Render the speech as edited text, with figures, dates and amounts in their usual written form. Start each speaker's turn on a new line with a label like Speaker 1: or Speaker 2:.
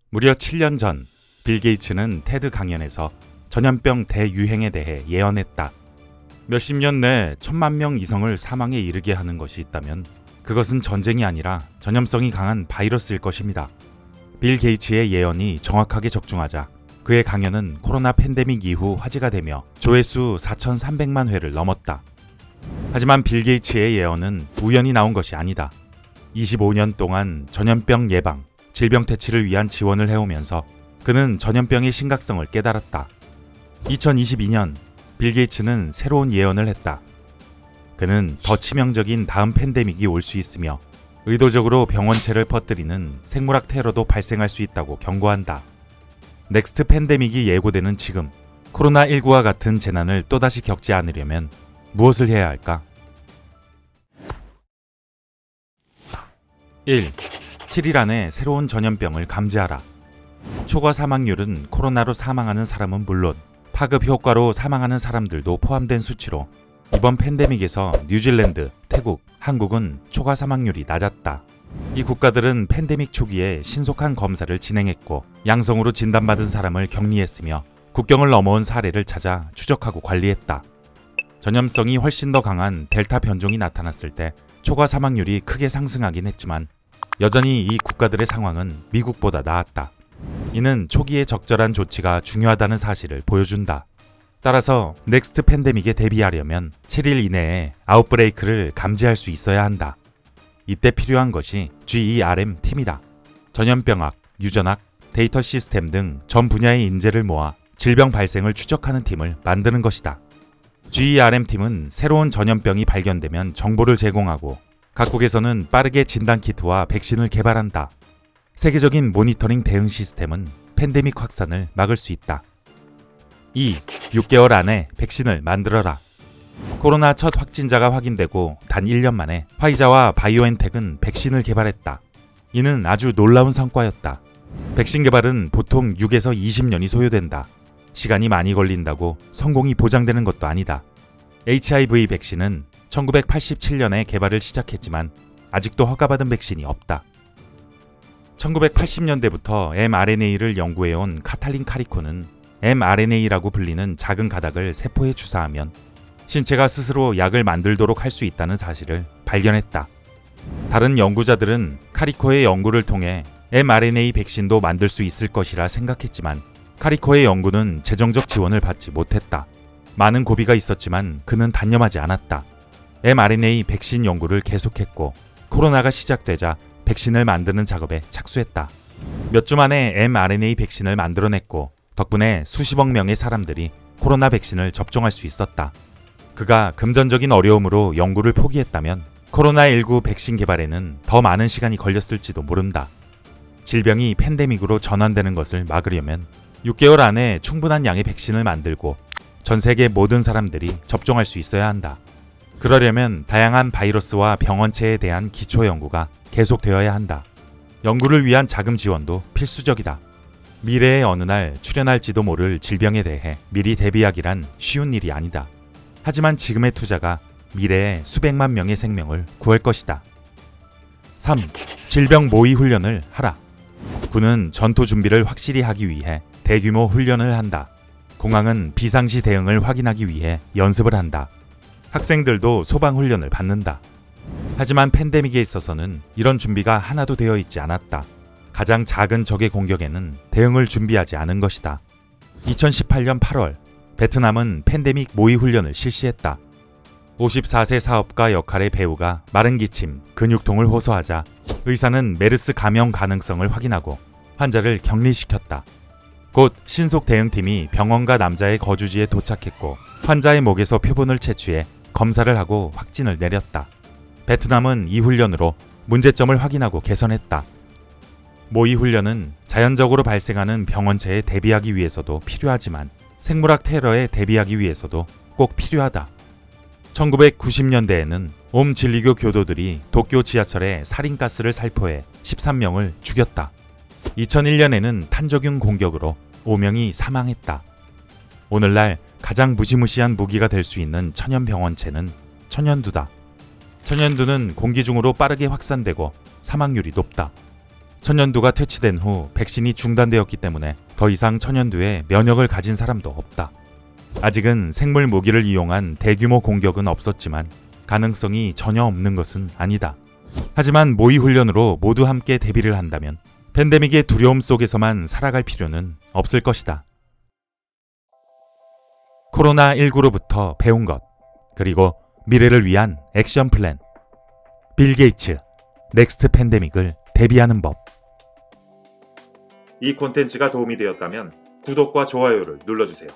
Speaker 1: 무려 7년 전 빌 게이츠는 테드 강연에서 전염병 대유행에 대해 예언했다. 몇십 년 내 1,000만 명 이상을 사망에 이르게 하는 것이 있다면 그것은 전쟁이 아니라 전염성이 강한 바이러스일 것입니다. 빌 게이츠의 예언이 정확하게 적중하자 그의 강연은 코로나 팬데믹 이후 화제가 되며 조회수 4,300만 회를 넘었다. 하지만 빌 게이츠의 예언은 우연히 나온 것이 아니다. 25년 동안 전염병 예방, 질병 퇴치를 위한 지원을 해오면서 그는 전염병의 심각성을 깨달았다. 2022년 빌 게이츠는 새로운 예언을 했다. 그는 더 치명적인 다음 팬데믹이 올 수 있으며 의도적으로 병원체를 퍼뜨리는 생물학 테러도 발생할 수 있다고 경고한다. 넥스트 팬데믹이 예고되는 지금 코로나19와 같은 재난을 또다시 겪지 않으려면 무엇을 해야 할까? 1. 7일 안에 새로운 전염병을 감지하라. 초과 사망률은 코로나로 사망하는 사람은 물론 파급 효과로 사망하는 사람들도 포함된 수치로 이번 팬데믹에서 뉴질랜드, 태국, 한국은 초과 사망률이 낮았다. 이 국가들은 팬데믹 초기에 신속한 검사를 진행했고 양성으로 진단받은 사람을 격리했으며 국경을 넘어온 사례를 찾아 추적하고 관리했다. 전염성이 훨씬 더 강한 델타 변종이 나타났을 때 초과 사망률이 크게 상승하긴 했지만 여전히 이 국가들의 상황은 미국보다 나았다. 이는 초기에 적절한 조치가 중요하다는 사실을 보여준다. 따라서 넥스트 팬데믹에 대비하려면 7일 이내에 아웃브레이크를 감지할 수 있어야 한다. 이때 필요한 것이 GERM 팀이다. 전염병학, 유전학, 데이터 시스템 등 전 분야의 인재를 모아 질병 발생을 추적하는 팀을 만드는 것이다. GERM 팀은 새로운 전염병이 발견되면 정보를 제공하고 각국에서는 빠르게 진단키트와 백신을 개발한다. 세계적인 모니터링 대응 시스템은 팬데믹 확산을 막을 수 있다. 2. 6개월 안에 백신을 만들어라. 코로나 첫 확진자가 확인되고 단 1년 만에 화이자와 바이오엔텍은 백신을 개발했다. 이는 아주 놀라운 성과였다. 백신 개발은 보통 6에서 20년이 소요된다. 시간이 많이 걸린다고 성공이 보장되는 것도 아니다. HIV 백신은 1987년에 개발을 시작했지만 아직도 허가받은 백신이 없다. 1980년대부터 mRNA를 연구해온 카탈린 카리코는 mRNA라고 불리는 작은 가닥을 세포에 주사하면 신체가 스스로 약을 만들도록 할 수 있다는 사실을 발견했다. 다른 연구자들은 카리코의 연구를 통해 mRNA 백신도 만들 수 있을 것이라 생각했지만 카리코의 연구는 재정적 지원을 받지 못했다. 많은 고비가 있었지만 그는 단념하지 않았다. mRNA 백신 연구를 계속했고 코로나가 시작되자 백신을 만드는 작업에 착수했다. 몇 주 만에 mRNA 백신을 만들어냈고 덕분에 수십억 명의 사람들이 코로나 백신을 접종할 수 있었다. 그가 금전적인 어려움으로 연구를 포기했다면 코로나19 백신 개발에는 더 많은 시간이 걸렸을지도 모른다. 질병이 팬데믹으로 전환되는 것을 막으려면 6개월 안에 충분한 양의 백신을 만들고 전 세계 모든 사람들이 접종할 수 있어야 한다. 그러려면 다양한 바이러스와 병원체에 대한 기초 연구가 계속되어야 한다. 연구를 위한 자금 지원도 필수적이다. 미래의 어느 날 출현할지도 모를 질병에 대해 미리 대비하기란 쉬운 일이 아니다. 하지만 지금의 투자가 미래의 수백만 명의 생명을 구할 것이다. 3. 질병 모의 훈련을 하라. 군은 전투 준비를 확실히 하기 위해 대규모 훈련을 한다. 공항은 비상시 대응을 확인하기 위해 연습을 한다. 학생들도 소방훈련을 받는다. 하지만 팬데믹에 있어서는 이런 준비가 하나도 되어 있지 않았다. 가장 작은 적의 공격에는 대응을 준비하지 않은 것이다. 2018년 8월, 베트남은 팬데믹 모의 훈련을 실시했다. 54세 사업가 역할의 배우가 마른 기침, 근육통을 호소하자 의사는 메르스 감염 가능성을 확인하고 환자를 격리시켰다. 곧 신속 대응팀이 병원과 남자의 거주지에 도착했고 환자의 목에서 표본을 채취해 검사를 하고 확진을 내렸다. 베트남은 이 훈련으로 문제점을 확인하고 개선했다. 모의 훈련은 자연적으로 발생하는 병원체에 대비하기 위해서도 필요하지만 생물학 테러에 대비하기 위해서도 꼭 필요하다. 1990년대에는 옴 진리교 교도들이 도쿄 지하철에 살인가스를 살포해 13명을 죽였다. 2001년에는 탄저균 공격으로 5명이 사망했다. 오늘날 가장 무시무시한 무기가 될 수 있는 천연병원체는 천연두다. 천연두는 공기 중으로 빠르게 확산되고 사망률이 높다. 천연두가 퇴치된 후 백신이 중단되었기 때문에 더 이상 천연두에 면역을 가진 사람도 없다. 아직은 생물 무기를 이용한 대규모 공격은 없었지만 가능성이 전혀 없는 것은 아니다. 하지만 모의 훈련으로 모두 함께 대비를 한다면 팬데믹의 두려움 속에서만 살아갈 필요는 없을 것이다. 코로나19로부터 배운 것, 그리고 미래를 위한 액션 플랜. 빌 게이츠, 넥스트 팬데믹을 대비하는 법. 이 콘텐츠가 도움이 되었다면 구독과 좋아요를 눌러주세요.